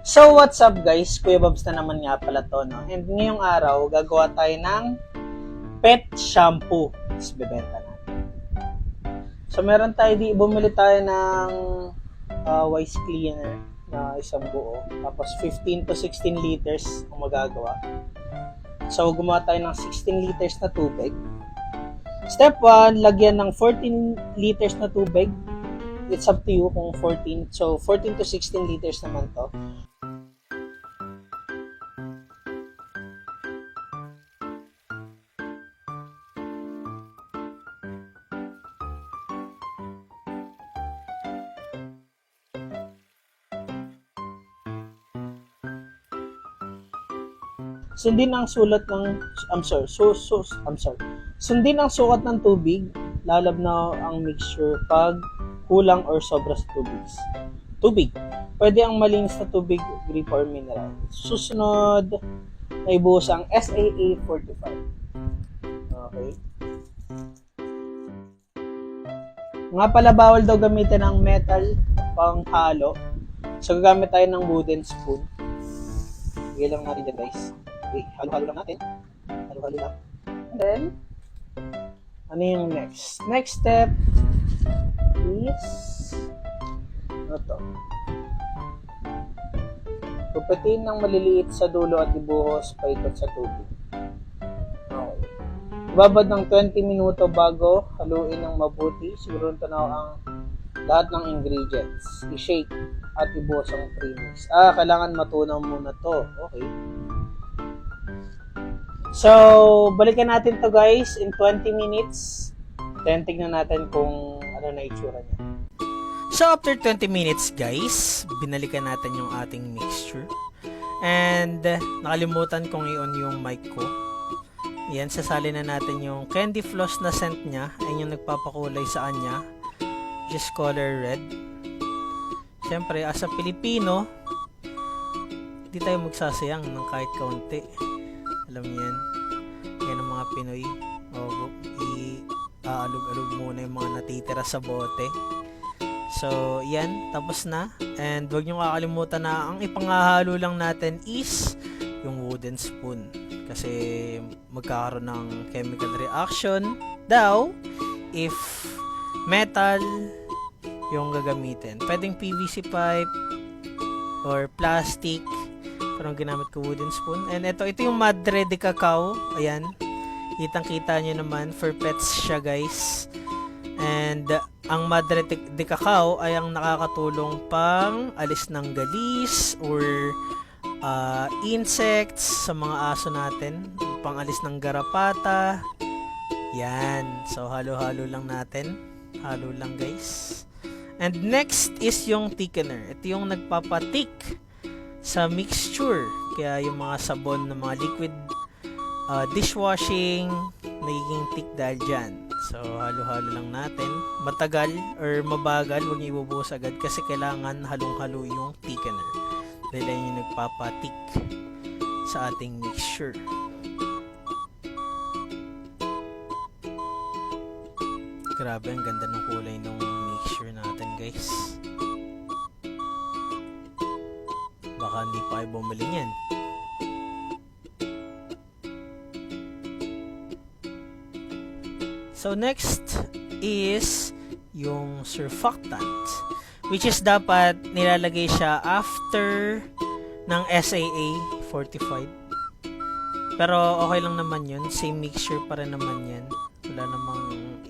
So what's up guys, Kuya Bobs na naman nga pala to, no? And ngayong araw, gagawa tayo ng pet shampoo. Tapos bebenta natin. So meron tayo bumili tayo ng Wise Cleaner na isang buo. Tapos 15 to 16 liters ang magagawa. So gumawa tayo ng 16 liters na tubig. Step 1, lagyan ng 14 liters na tubig. It's up to you kung 14. So 14 to 16 liters naman to. Sundin ang sulat ng Sundin ang sukat ng tubig, lalabnaw ang mixture pag kulang or sobra sa tubig. Pwede ang malinis na tubig, grape or mineral. Susunod, ay buhos ang SAA 45. Okay. Nga pala, bawal daw gamitin ng metal pang halo. So gagamit tayo ng wooden spoon. Sige lang natin dyan guys. Okay, halo-halo lang natin. Halo-halo lang. And then, ano yung next? Next step is, ano to? Puputin ng maliliit sa dulo at ibuhos paikot sa tubig. Okay. Ibabad ng 20 minuto bago haluin ng mabuti. Siguro tanaw ang lahat ng ingredients. I-shake at ibuhos ang premix. Kailangan matunaw muna to. Okay. So, balikan natin to guys in 20 minutes. Then, tignan natin kung ano na itsura niya. So, after 20 minutes guys, binalikan natin yung ating mixture. And, nakalimutan kong i-on yung mic ko. Yan, sasali na natin yung candy floss na scent niya. Ayun yung nagpapakulay sa kanya. Just color red. Siyempre, as a Pilipino, hindi tayo magsasayang ng kahit kaunti. Alam niyo yan. Yan ang mga Pinoy. Aalog-alog muna yung mga natitira sa bote. So, yan. Tapos na. And huwag niyo kakalimutan na ang ipangahalo lang natin is yung wooden spoon. Kasi magkakaroon ng chemical reaction daw if metal yung gagamitin. Pwedeng PVC pipe or plastic. Parang ginamit ko wooden spoon. And ito yung Madre de Cacao. Ayan. Kitang-kita nyo naman. For pets siya guys. And ang Madre de Cacao ay ang nakakatulong pang alis ng galis or insects sa mga aso natin. Pang alis ng garapata. Yan. So halo-halo lang natin. Halo lang guys. And next is yung thickener. Ito yung nagpapatik sa mixture. Kaya yung mga sabon ng mga liquid dishwashing nagiging thick dahil dyan. So halo-halo lang natin. Matagal or mabagal, huwag niyo ibubuhos agad kasi kailangan halong-halo yung thickener. Dahil yan yung nagpapatik sa ating mixture. Grabe, ang ganda ng kulay ng mixture natin guys. Baka hindi pa kayo bumili niyan. So next is yung surfactant, which is dapat nilalagay siya after ng SAA 45. Pero okay lang naman yun, same mixture pa rin naman yan. Wala namang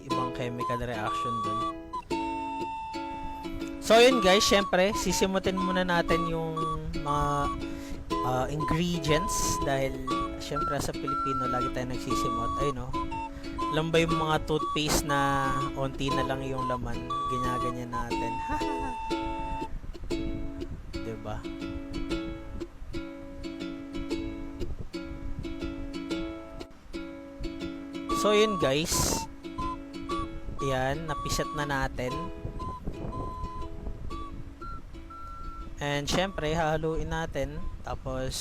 ibang chemical reaction dun. So yun guys, syempre sisimutin muna natin yung mga ingredients dahil syempre sa Pilipino lagi tayo nagsisimot. Ayun no. Alam ba yung mga toothpaste na onti na lang yung laman, ganyan natin. Diba? So yun guys. Yan, napiset na natin. And syempre, hahaluin natin. Tapos,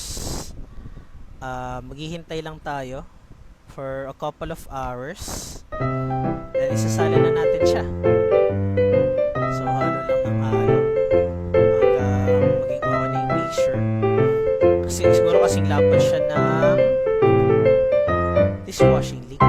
maghihintay lang tayo for a couple of hours. Then, isasali na natin siya. So, halo lang ng halo. Hanggang maging okay na yung mixture. kasing lapad siya ng dishwashing liquid.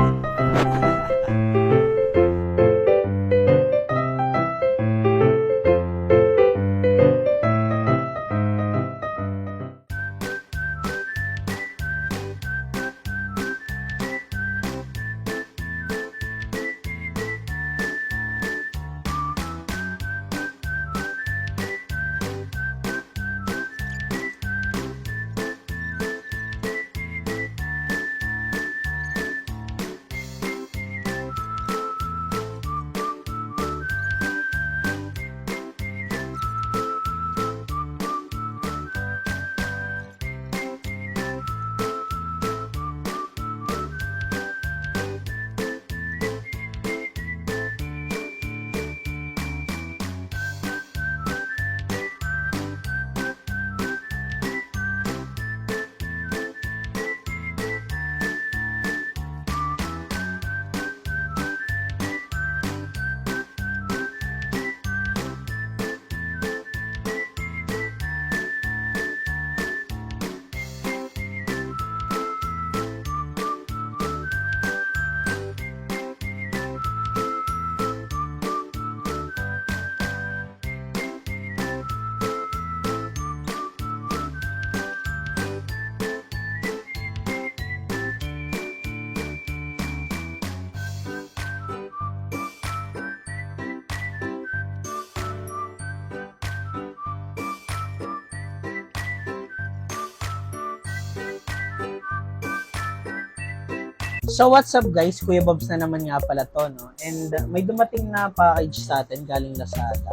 So what's up guys, Kuya Bobs na naman nga pala to, no? And may dumating na package sa atin galing Lazada.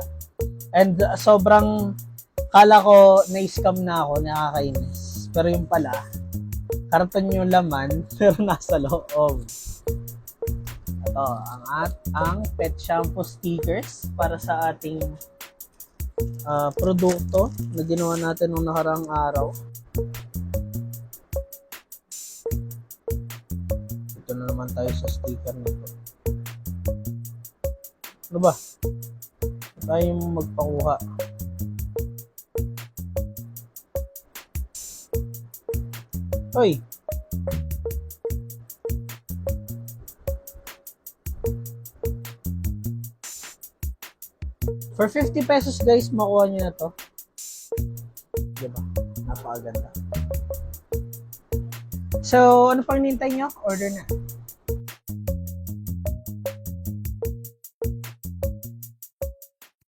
And sobrang kala ko na-scam na ako, nakakainis. Pero yung pala, karton yung laman, pero nasa loob. Ito, ang pet shampoo stickers para sa ating produkto na ginawa natin nung nakarang araw. Na naman tayo sa sticker nito. Ano ba? Tayo magpakuha. Hoy! For 50 pesos guys, makuha nyo na to. Diba? Napakaganda. So, ano pang nintay nyo? Order na.